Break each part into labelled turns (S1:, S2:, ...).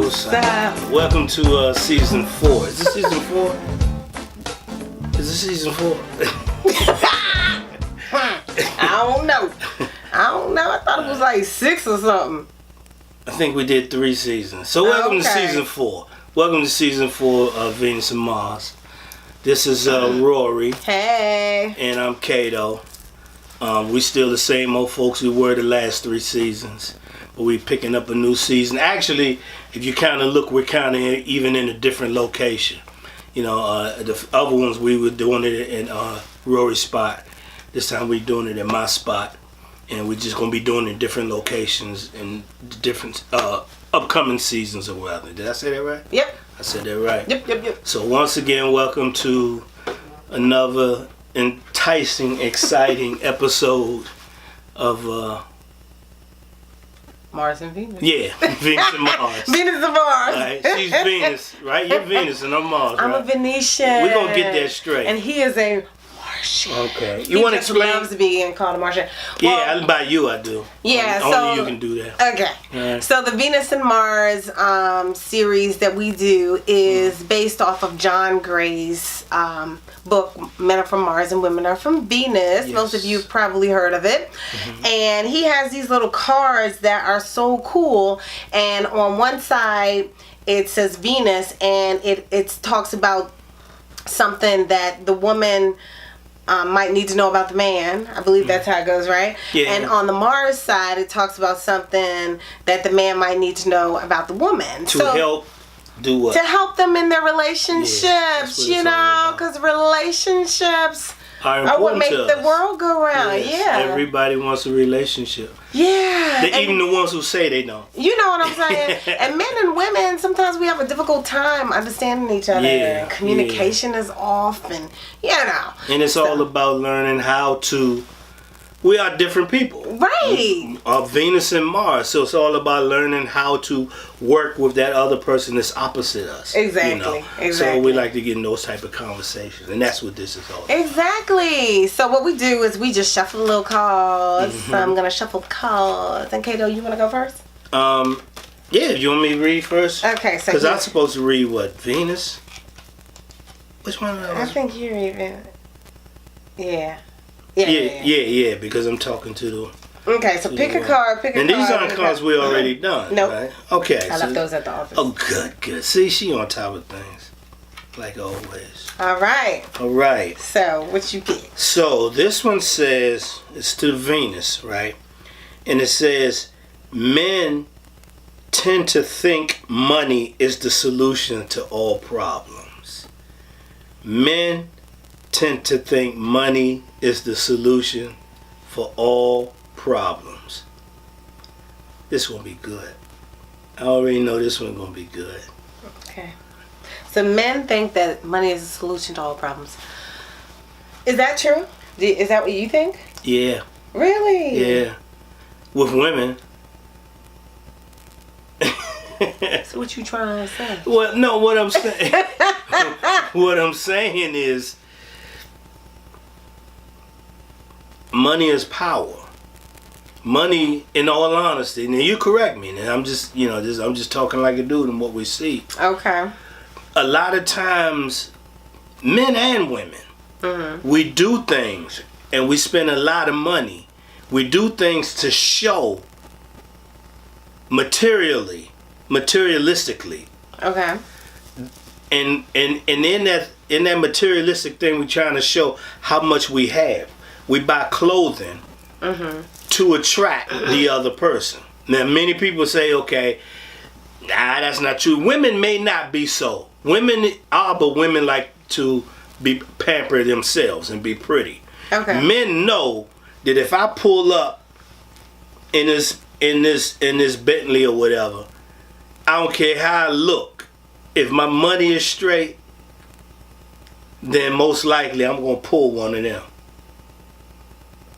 S1: Stop. Welcome to season 4. Is this season 4? Is this season 4?
S2: I don't know. I thought it was like 6 or something.
S1: I think we did 3 seasons. So welcome to season 4. Welcome to season 4 of Venus and Mars. This is Rorree.
S2: Hey.
S1: And I'm Kato. We still the same old folks we were the last 3 seasons. But we picking up a new season. Actually, if you kind of look, we're kind of even in a different location. You know, the other ones we were doing it in Rorree's spot. This time we're doing it in my spot. And we're just going to be doing it in different locations in different upcoming seasons or whatever. Did I say that right?
S2: Yep.
S1: I said that right?
S2: Yep.
S1: So once again, welcome to another enticing, exciting episode of...
S2: Mars and Venus.
S1: Yeah, Venus and Mars.
S2: Venus and Mars.
S1: Right? She's Venus, right? You're Venus and I'm Mars,
S2: I'm
S1: right?
S2: a Venetian.
S1: We're going to get that straight.
S2: And he is a Martian.
S1: Okay.
S2: You
S1: want to explain?
S2: He just loves being called a Martian.
S1: Yeah, by you I do.
S2: Yeah,
S1: Only you can do that.
S2: Okay.
S1: Right.
S2: So the Venus and Mars series that we do is based off of John Gray's book, Men Are From Mars and Women Are From Venus.
S1: Yes.
S2: Most of you have probably heard of it. Mm-hmm. And he has these little cards that are so cool. And on one side, it says Venus, and it talks about something that the woman might need to know about the man. I believe that's how it goes, right?
S1: Yeah.
S2: And on the Mars side, it talks about something that the man might need to know about the woman.
S1: To help do what?
S2: To help them in their relationships,
S1: Yeah,
S2: you know, because relationships are what make the world go round.
S1: Yes,
S2: yeah.
S1: Everybody wants a relationship.
S2: Yeah.
S1: Even the ones who say they don't.
S2: You know what I'm saying? And men and women, sometimes we have a difficult time understanding each other.
S1: Yeah,
S2: Communication is off, and you know.
S1: And it's all about learning how to... We are different people.
S2: Right.
S1: Venus and Mars. So it's all about learning how to work with that other person that's opposite us.
S2: Exactly.
S1: You know?
S2: Exactly.
S1: So we like to get in those type of conversations. And that's what this is all about.
S2: Exactly. So what we do is we just shuffle little cards. Mm-hmm. I'm going to shuffle cards. And Kato, you want to go first?
S1: Yeah, you want me to read first?
S2: Okay. So
S1: because I'm supposed to read what? Venus? Which one?
S2: I think you're even... Yeah.
S1: Yeah, because I'm talking to the...
S2: Okay, so pick a card,
S1: And these aren't cards we already done,
S2: nope.
S1: Right? Okay.
S2: I left those at the office.
S1: Oh, good. See, she on top of things. Like always.
S2: All right. So, what you get?
S1: So, this one says, it's to Venus, right? And it says, men tend to think money is the solution to all problems. Men tend to think money is the solution for all problems. This one be good. I already know this one gonna be good.
S2: Okay. So men think that money is the solution to all problems. Is that true? Is that what you think?
S1: Yeah.
S2: Really?
S1: Yeah. With women.
S2: So what you trying to say?
S1: Well, no, what I'm saying what I'm saying is money is power. Money, in all honesty, now you correct me, and I'm just, I'm just talking like a dude and what we see.
S2: Okay.
S1: A lot of times, men and women, we do things and we spend a lot of money. We do things to show materialistically.
S2: Okay.
S1: And in that materialistic thing, we're trying to show how much we have. We buy clothing to attract the other person. Now, many people say, okay, that's not true. Women may not be so. Women are, but women like to be pamper themselves and be pretty.
S2: Okay.
S1: Men know that if I pull up in this Bentley or whatever, I don't care how I look. If my money is straight, then most likely I'm gonna pull one of them.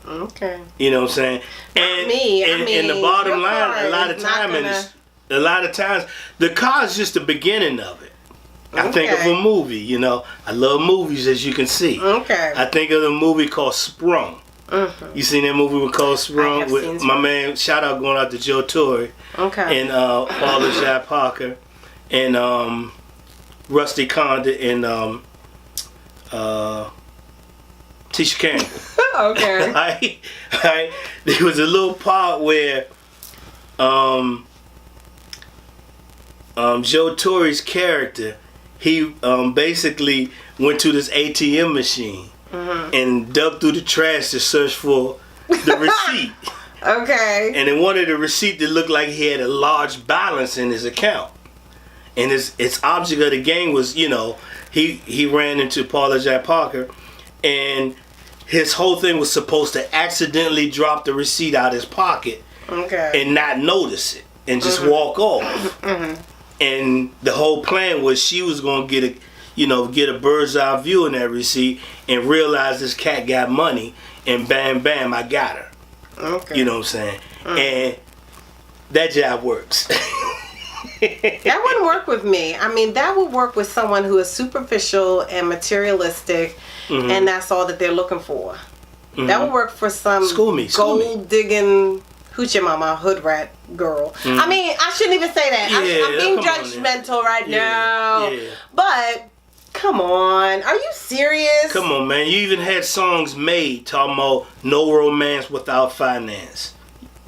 S2: Okay.
S1: You know what I'm saying? And the bottom line, a lot of times, the car is just the beginning of it. I think of a movie, I love movies, as you can see.
S2: Okay.
S1: I think of the movie called Sprung. Mm-hmm. You seen that movie called Sprung with my man? Shout out going out to Joe Torre.
S2: Okay.
S1: And Paula Jai Parker. and Rusty Condit and Tisha Campbell.
S2: Okay.
S1: Right? There was a little part where Joe Torre's character, he basically went to this ATM machine and dug through the trash to search for the receipt.
S2: Okay.
S1: And in one of the receipts, it looked like he had a large balance in his account. And his object of the game was, you know, he ran into Paula Jai Parker, and his whole thing was supposed to accidentally drop the receipt out his pocket and not notice it and just walk off. And the whole plan was she was gonna get a bird's eye view in that receipt and realize this cat got money, and bam bam, I got her.
S2: Okay.
S1: You know what I'm saying? And that job works.
S2: That wouldn't work with me. I mean, that would work with someone who is superficial and materialistic, and that's all that they're looking for. That would work for some gold digging hoochie mama hood rat girl. I mean, I shouldn't even say that. I'm being judgmental right now. Yeah. But come on, are you serious?
S1: Come on, man. You even had songs made talking about no romance without finance.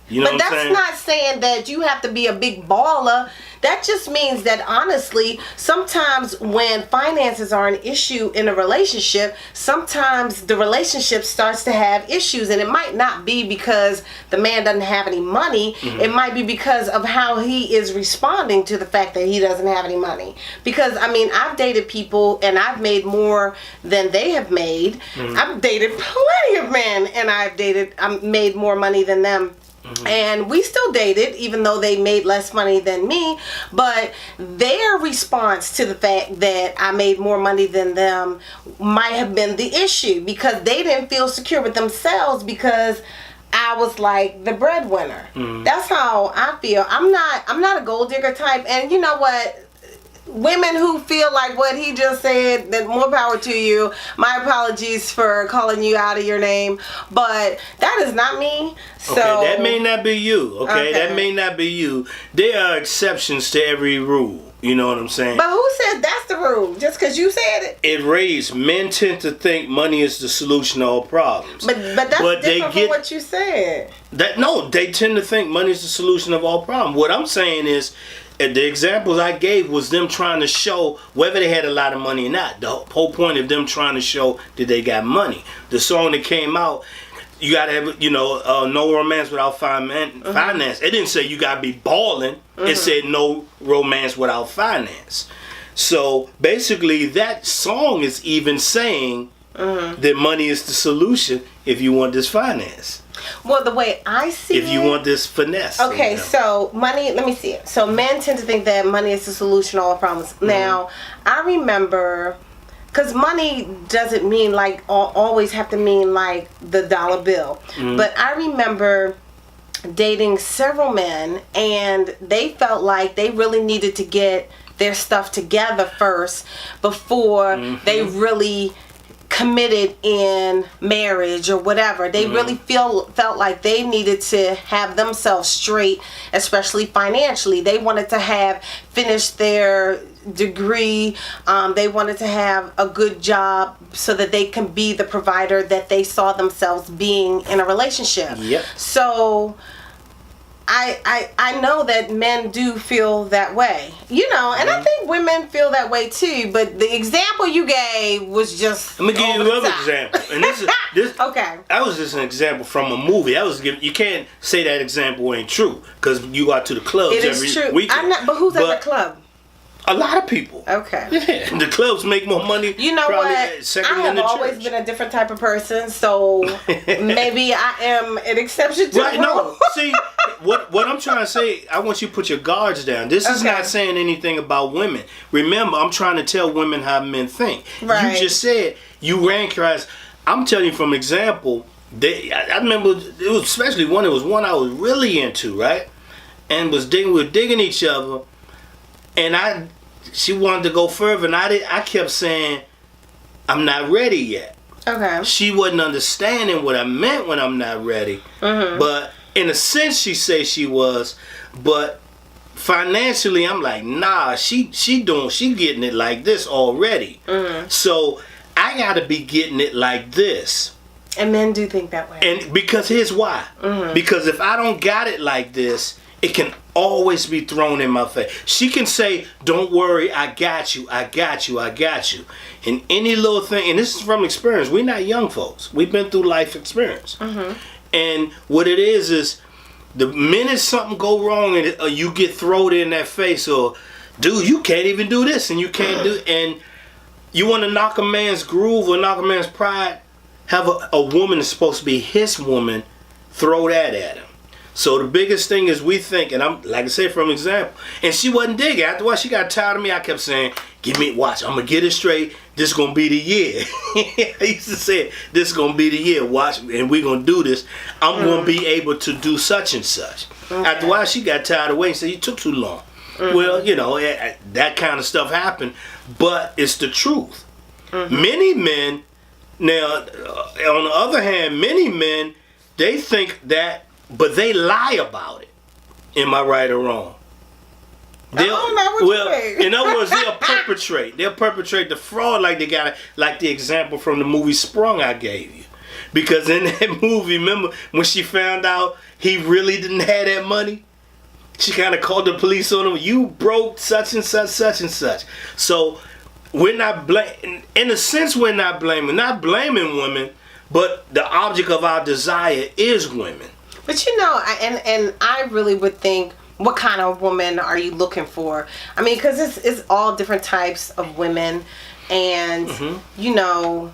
S1: You know what I'm saying?
S2: But that's not saying that you have to be a big baller. That just means that, honestly, sometimes when finances are an issue in a relationship, sometimes the relationship starts to have issues. And it might not be because the man doesn't have any money. It might be because of how he is responding to the fact that he doesn't have any money. Because, I mean, I've dated people and I've made more than they have made. I've dated plenty of men and I've made more money than them. And we still dated, even though they made less money than me. But their response to the fact that I made more money than them might have been the issue, because they didn't feel secure with themselves because I was like the breadwinner. That's how I feel. I'm not a gold digger type. And you know what? Women who feel like what he just said, that more power to you. My apologies for calling you out of your name, but that is not me. So
S1: okay, that may not be you. Okay, that may not be you. There are exceptions to every rule. You know what I'm saying?
S2: But who said that's the rule? Just because you said it?
S1: It raised. Men tend to think money is the solution to all problems.
S2: But that's different from what you said.
S1: They tend to think money is the solution of all problems. What I'm saying is, the examples I gave was them trying to show whether they had a lot of money or not. The whole point of them trying to show that they got money. The song that came out, you gotta have, no romance without finance. It didn't say you gotta be balling. It said no romance without finance. So basically, that song is even saying that money is the solution if you want this finance.
S2: Well, the way I see it...
S1: If you want this finesse.
S2: Okay, so money... Let me see it. So men tend to think that money is the solution to all problems. Now, I remember... Because money doesn't mean like... always have to mean like the dollar bill. But I remember dating several men, and they felt like they really needed to get their stuff together first before they really... committed in marriage or whatever. They really felt like they needed to have themselves straight, especially financially. They wanted to have finished their degree. They wanted to have a good job so that they can be the provider that they saw themselves being in a relationship.
S1: Yep.
S2: So I know that men do feel that way, and I think women feel that way too. But the example you gave was just.
S1: Let me give you another example, and this.
S2: Okay.
S1: That was just an example from a movie. You can't say that example ain't true because you go out to the clubs every weekend.
S2: But who's at the club?
S1: A lot of people.
S2: Okay.
S1: Yeah, the clubs make more money.
S2: You know what? I have always been a different type of person, so maybe I am an exception to the rule.
S1: No. See, what I'm trying to say, I want you to put your guards down. This is not saying anything about women. Remember, I'm trying to tell women how men think. Right. You just said you rank your eyes. I'm telling you from example. I remember it was especially one. It was one I was really into, right? And we were digging each other. And she wanted to go further, and I kept saying, I'm not ready yet.
S2: Okay.
S1: She wasn't understanding what I meant when I'm not ready. But in a sense, she said she was. But financially, I'm like, nah, she getting it like this already. So I gotta be getting it like this.
S2: And men do think that way.
S1: And because here's why. Because if I don't got it like this, it can always be thrown in my face. She can say, don't worry, I got you, I got you, I got you. And any little thing, and this is from experience. We're not young folks. We've been through life experience. And what it is the minute something go wrong and you get thrown in that face, or, dude, you can't even do this, and you can't do, and you want to knock a man's groove or knock a man's pride, have a woman that's supposed to be his woman, throw that at him. So the biggest thing is we think, and I'm like I said from example, and she wasn't digging. After a while, she got tired of me. I kept saying, "Give me, watch. I'm gonna get it straight. This gonna be the year." I used to say, "This is gonna be the year. Watch, and we gonna do this. I'm gonna be able to do such and such." After a while, she got tired of waiting. Said, "You took too long." Well, you know, that kind of stuff happened, but it's the truth. Many men, now, on the other hand, many men, they think that. But they lie about it. Am I right or wrong?
S2: I don't know what you mean.
S1: In other words, they'll perpetrate the fraud like they got, like the example from the movie Sprung I gave you. Because in that movie, remember when she found out he really didn't have that money? She kind of called the police on him. You broke such and such, such and such. So we're not in a sense, we're not blaming women, but the object of our desire is women.
S2: But you know, and I really would think, what kind of woman are you looking for? I mean, because it's all different types of women, and you know.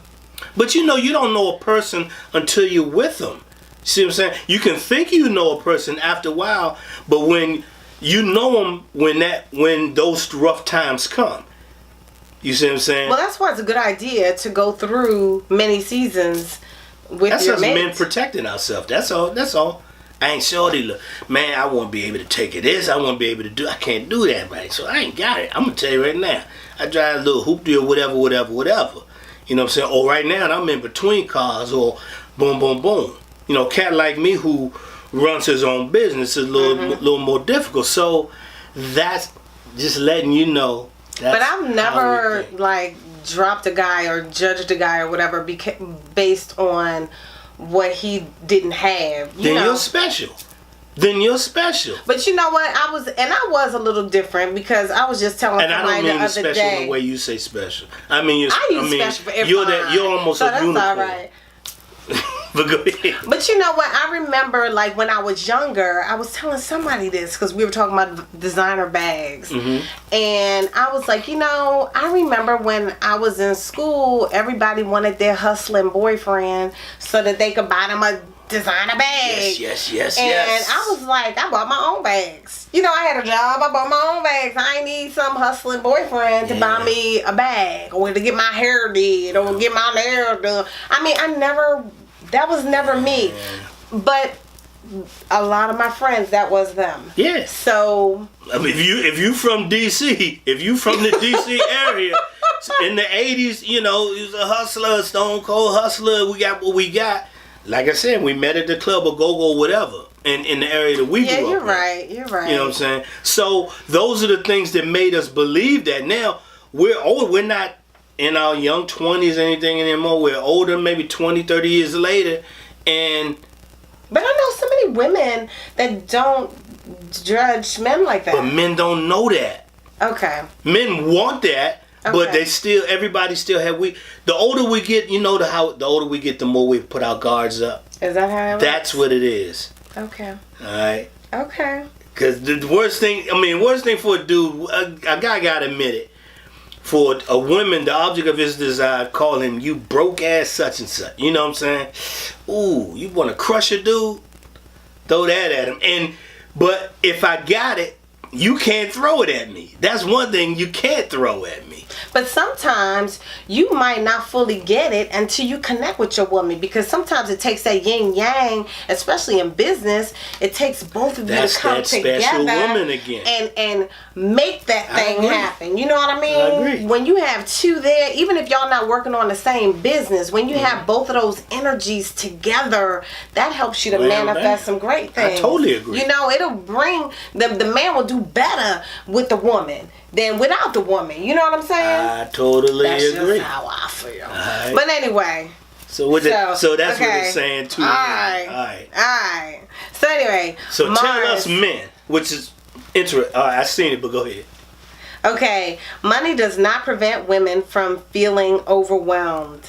S1: But you know, you don't know a person until you're with them. See what I'm saying? You can think you know a person after a while, but when you know them, when those rough times come, you see what I'm saying?
S2: Well, that's why it's a good idea to go through many seasons.
S1: That's us men protecting ourselves. That's all. I ain't shorty. Look, man, I won't be able to take it. This, I won't be able to do. I can't do that, right? So I ain't got it. I'm gonna tell you right now. I drive a little hoopty or whatever. You know what I'm saying? Or right now, I'm in between cars or boom, boom, boom. You know, a cat like me who runs his own business is a little more difficult. So that's just letting you know.
S2: But I've never dropped a guy or judged a guy or whatever based on what he didn't have.
S1: You're special. Then you're special.
S2: But you know what? I was a little different because I was just telling somebody the other day. And I don't mean
S1: special the way you say special. I mean,
S2: special for everyone.
S1: You're almost a unicorn.
S2: That's all right.
S1: But go ahead.
S2: But you know what? I remember, like, when I was younger, I was telling somebody this because we were talking about designer bags. And I was like, you know, I remember when I was in school, everybody wanted their hustling boyfriend so that they could buy them a designer bag.
S1: Yes.
S2: And I was like, I bought my own bags. You know, I had a job. I bought my own bags. I ain't need some hustling boyfriend to buy me a bag or to get my hair did or get my nails done. I mean, that was never me. But a lot of my friends, that was them.
S1: Yeah.
S2: So
S1: I mean, if you from DC, if you from the DC area, in the 80s, you know, he was a hustler, stone cold hustler. We got what we got. Like I said, we met at the club or go whatever, in the area that we grew up.
S2: Yeah, you're right. You're right.
S1: You know what I'm saying? So those are the things that made us believe that. Now we're old. We're not in our young 20s or anything anymore. We're older, maybe 20, 30 years later, and.
S2: But I know so many women that don't judge men like that.
S1: But men don't know that.
S2: Okay.
S1: Men want that.
S2: Okay.
S1: But everybody still have the older we get, you know, the older we get, the more we put our guards up.
S2: Is that how it works?
S1: That's what it is.
S2: Okay.
S1: Alright?
S2: Okay.
S1: Because the worst thing for a dude, a guy gotta admit it, for a woman, the object of his desire, call him, you broke ass such and such. You know what I'm saying? Ooh, you want to crush a dude? Throw that at him. But if I got it, you can't throw it at me. That's one thing you can't throw at me.
S2: But sometimes you might not fully get it until you connect with your woman, because sometimes it takes that yin yang, especially in business. It takes both of you to come together
S1: special woman again.
S2: and make that thing happen. You know what I mean?
S1: I agree.
S2: When you have two there, even if y'all not working on the same business, when you have both of those energies together, that helps you to manifest some great things.
S1: I totally agree.
S2: You know, it'll bring the man will do do better with the woman than without the woman. You know what I'm saying?
S1: I totally
S2: That's
S1: agree.
S2: just how I feel.
S1: Right.
S2: But anyway.
S1: So that's
S2: okay.
S1: what it's saying too.
S2: All right. So anyway.
S1: So
S2: Mars,
S1: tell us men, which is interesting. All right, I seen it, but go ahead.
S2: Okay, money does not prevent women from feeling overwhelmed.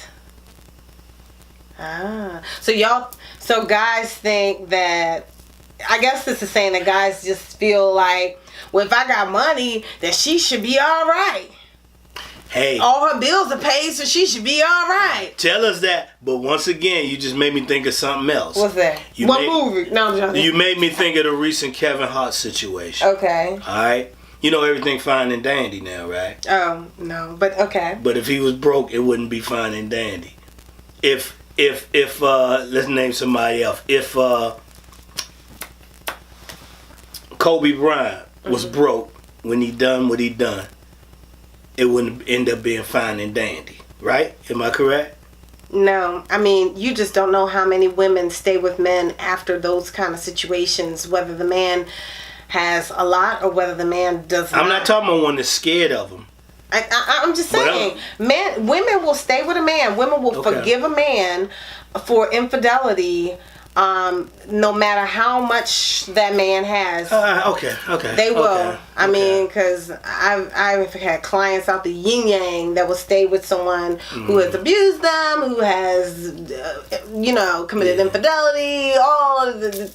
S2: So guys think that, I guess this is saying that guys just feel like, well, if I got money, then she should be all right.
S1: Hey.
S2: All her bills are paid, so she should be all right.
S1: Tell us that, but once again, you just made me think of something else.
S2: What's that? What movie? No, I'm joking.
S1: You made me think of the recent Kevin Hart situation.
S2: Okay.
S1: All right. You know everything fine and dandy now, right?
S2: Oh, no, but okay.
S1: But if he was broke, it wouldn't be fine and dandy. If let's name somebody else. If Kobe Bryant was broke when he done what he done, it wouldn't end up being fine and dandy, right? Am I correct?
S2: No, I mean, you just don't know how many women stay with men after those kind of situations, whether the man has a lot or whether the man does not.
S1: I'm not talking about one that's scared of him.
S2: I'm just saying, women will stay with a man. Women will forgive a man for infidelity, no matter how much that man has.
S1: Okay.
S2: They will.
S1: Okay.
S2: I mean, because I've had clients out the yin yang that will stay with someone who has abused them, who has, committed infidelity. All of the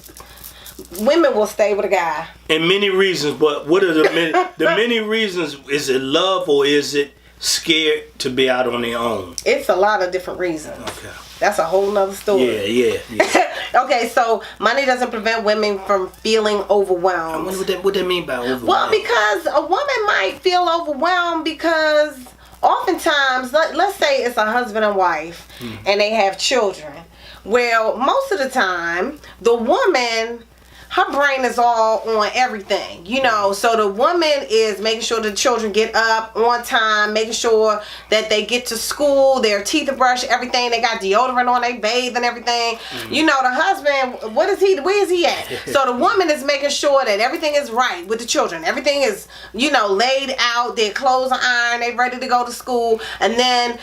S2: women will stay with a guy.
S1: And many reasons, but what are the many reasons? Is it love or is it scared to be out on their own?
S2: It's a lot of different reasons.
S1: Okay.
S2: That's a whole nother story.
S1: Yeah.
S2: Okay, so money doesn't prevent women from feeling overwhelmed.
S1: What that mean by overwhelmed?
S2: Well, because a woman might feel overwhelmed because oftentimes, let's say it's a husband and wife and they have children. Well, most of the time, the woman, her brain is all on everything, so the woman is making sure the children get up on time, making sure that they get to school, their teeth are brushed, everything, they got deodorant on, they bathe and everything. The husband, where is he at? So the woman is making sure that everything is right with the children, everything is, laid out, their clothes are ironed, they ready to go to school, and then,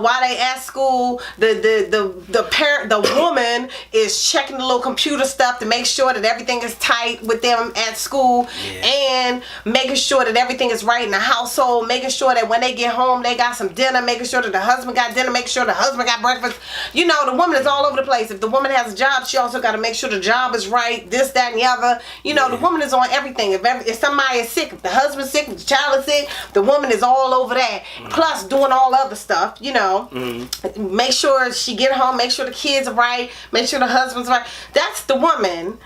S2: while they at school, the parent, the woman is checking the little computer stuff to make sure that everything is tight with them at school, and making sure that everything is right in the household, making sure that when they get home they got some dinner, making sure that the husband got dinner, making sure the husband got breakfast. The woman is all over the place. If the woman has a job, she also got to make sure the job is right, this, that, and the other. The woman is on everything. If somebody is sick, if the husband's sick, if the child is sick, the woman is all over that. Plus doing all other stuff, make sure she get home, make sure the kids are right, make sure the husband's right. That's the woman.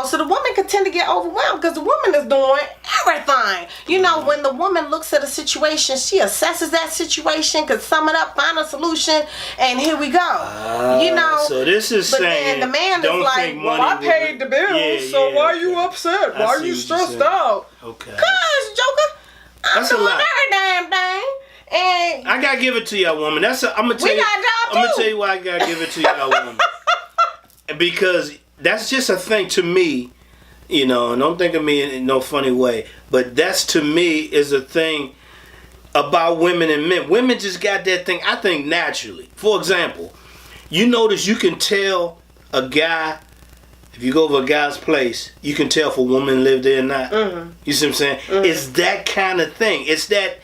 S2: So the woman can tend to get overwhelmed because the woman is doing everything. When the woman looks at a situation, she assesses that situation, can sum it up, find a solution, and here we go. So
S1: this is
S2: but
S1: saying,
S2: then the man is like, well, I paid the bills, so why are you upset? Why are you stressed out?
S1: Okay.
S2: Cause, Joker, I'm doing every damn thing. And
S1: I gotta give it to y'all, woman. I'm gonna tell you why I gotta give it to y'all, woman. Because that's just a thing to me, and don't think of me in no funny way, but that's to me is a thing about women and men. Women just got that thing, I think, naturally. For example, you notice you can tell a guy, if you go to a guy's place, you can tell if a woman lived there or not. You see what I'm saying? It's that kind of thing. It's that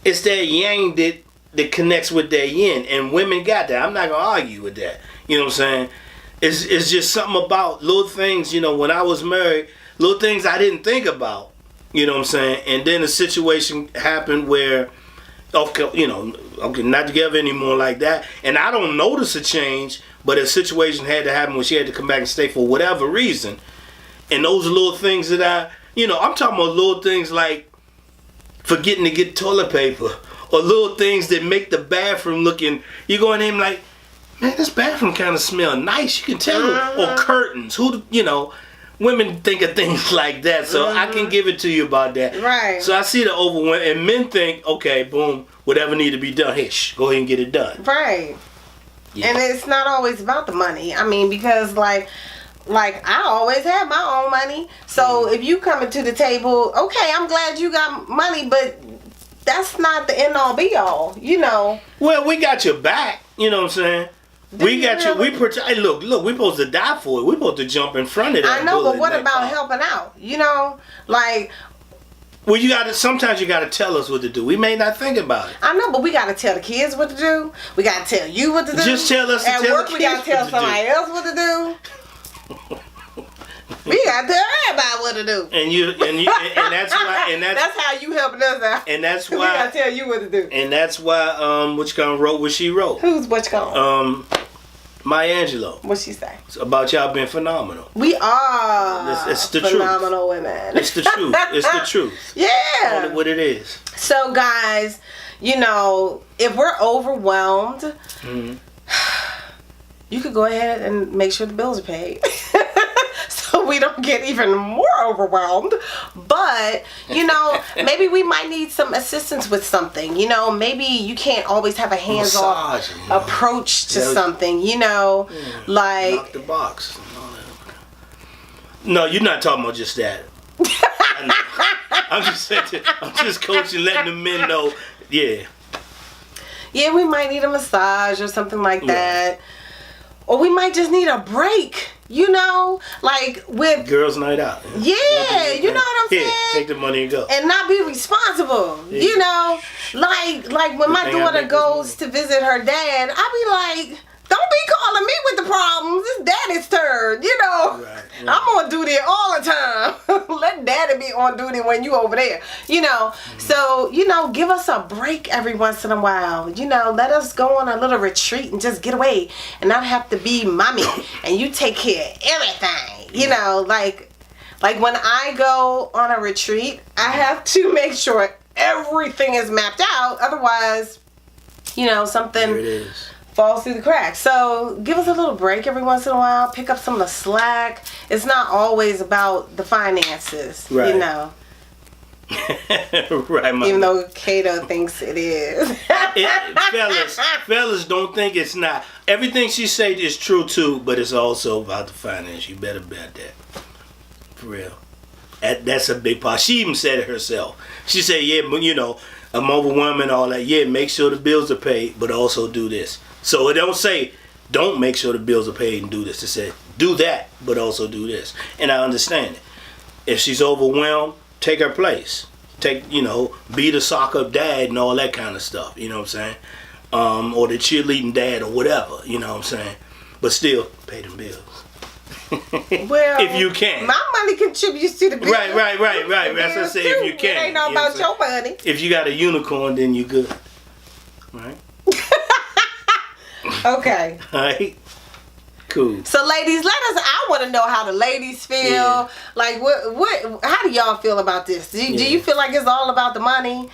S1: yang that connects with that yin, and women got that. I'm not gonna argue with that. You know what I'm saying? It's just something about little things, when I was married, little things I didn't think about, you know what I'm saying? And then a situation happened where, okay, not together anymore like that. And I don't notice a change, but a situation had to happen where she had to come back and stay for whatever reason. And those little things that I'm talking about little things like forgetting to get toilet paper, or little things that make the bathroom looking, you go in there and like, man, this bathroom kind of smell nice. You can tell. Or curtains. Women think of things like that. So I can give it to you about that.
S2: Right.
S1: So I see the overwhelm, and men think, okay, boom, whatever need to be done, go ahead and get it done.
S2: Right. Yeah. And it's not always about the money. I mean, because like, I always have my own money. So if you coming to the table, okay, I'm glad you got money, but that's not the end all be all, you know.
S1: Well, we got your back, you know what I'm saying? We got you.
S2: really?
S1: We protect. Hey, look. We supposed to die for it. We supposed to jump in front of that.
S2: I know,
S1: bullet
S2: but what
S1: in that
S2: about
S1: car.
S2: helping out? You know, like,
S1: Well, you got to. Sometimes you got to tell us what to do. We may not think about it.
S2: I know, but we gotta tell the kids what to do. We gotta tell you what to do.
S1: Just tell us to
S2: At
S1: tell
S2: work,
S1: the
S2: we gotta
S1: kids
S2: tell
S1: what to do.
S2: somebody else what to do. We gotta tell everybody what to do.
S1: And that's why. And
S2: That's how you helping us out.
S1: And that's
S2: We gotta
S1: why.
S2: tell you what to do.
S1: And that's why. Which kind wrote what she wrote.
S2: Who's what you call?
S1: Maya Angelou.
S2: What she say?
S1: It's about y'all being phenomenal.
S2: We are
S1: It's the
S2: phenomenal women.
S1: It's the truth. It's the truth.
S2: Yeah.
S1: Call it what it is.
S2: So guys, you know, if we're overwhelmed, you could go ahead and make sure the bills are paid. So we don't get even more overwhelmed. But, you know, maybe we might need some assistance with something. You know, maybe you can't always have a hands-off
S1: Massage, you know.
S2: approach to
S1: Yeah.
S2: something, you know, like...
S1: Knock the box. and all that. No, you're not talking about just that. I know. I'm just coaching, letting the men know. Yeah.
S2: Yeah, we might need a massage or something like
S1: Right.
S2: that. Or we might just need a break, you know? Like with...
S1: Girls' night out.
S2: Yeah, you know what I'm
S1: Here,
S2: saying?
S1: take the money and go.
S2: And not be responsible,
S1: Yeah.
S2: you know? Like when my
S1: think I
S2: daughter
S1: make this
S2: goes to visit her dad, I be like... Don't be calling me with the problems. It's daddy's turn, you know.
S1: Right.
S2: I'm on duty all the time. Let daddy be on duty when you over there, you know. So, you know, give us a break every once in a while. You know, let us go on a little retreat and just get away and not have to be mommy and you take care of everything. You know, like when I go on a retreat, I have to make sure everything is mapped out. Otherwise, you know, something
S1: Here it is.
S2: falls through the cracks. So give us a little break every once in a while. Pick up some of the slack. It's not always about the finances,
S1: Right.
S2: you know.
S1: Right, my
S2: Even though Kato thinks it is.
S1: fellas, don't think it's not. Everything she said is true too, but it's also about the finance. You better bet that. For real. That's a big part. She even said it herself. She said, yeah, but you know, I'm overwhelmed and all that. Yeah, make sure the bills are paid, but also do this. So it don't say, don't make sure the bills are paid and do this. It said, do that, but also do this. And I understand it. If she's overwhelmed, take her place. Be the soccer dad and all that kind of stuff. You know what I'm saying? Or the cheerleading dad or whatever. You know what I'm saying? But still, pay them bills.
S2: Well,
S1: if you can.
S2: My money contributes to the bill.
S1: Right. That's what I say. If you can.
S2: It ain't all
S1: You know
S2: about
S1: what I'm
S2: your money.
S1: If you got a unicorn, then you good. Right?
S2: Okay.
S1: All right? Cool.
S2: So, ladies, I want to know how the ladies feel.
S1: Yeah.
S2: Like, how do y'all feel about this? Do you feel like it's all about the money?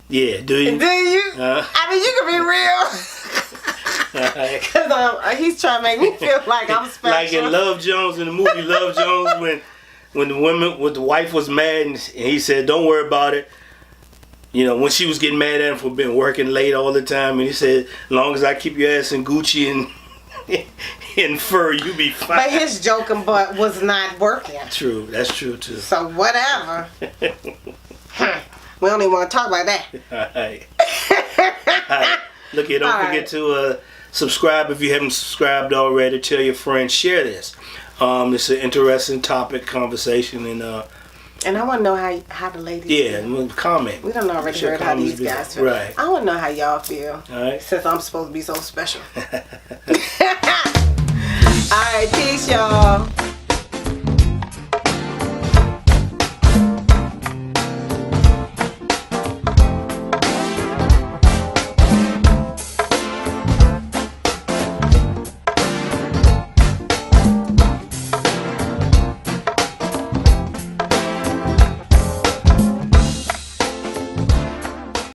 S1: Yeah, do you?
S2: Do you? I mean, you can be real. Because he's trying to make me feel like I'm special.
S1: Like in Love Jones, in the movie Love Jones, when the wife was mad and he said, don't worry about it. You know, when she was getting mad at him for being working late all the time, and he said, as long as I keep your ass in Gucci and in fur, you be fine.
S2: But his joking butt was not working.
S1: True, that's true too.
S2: So whatever. We don't even want to talk about that.
S1: Alright. Alright. Look here, don't forget to subscribe if you haven't subscribed already. Tell your friends, share this. It's an interesting topic, conversation, and
S2: I want to know how the ladies feel.
S1: comment.
S2: We don't already heard how these guys feel.
S1: Right.
S2: I want to know how y'all feel.
S1: Alright.
S2: Since I'm supposed to be so special. Alright, peace y'all.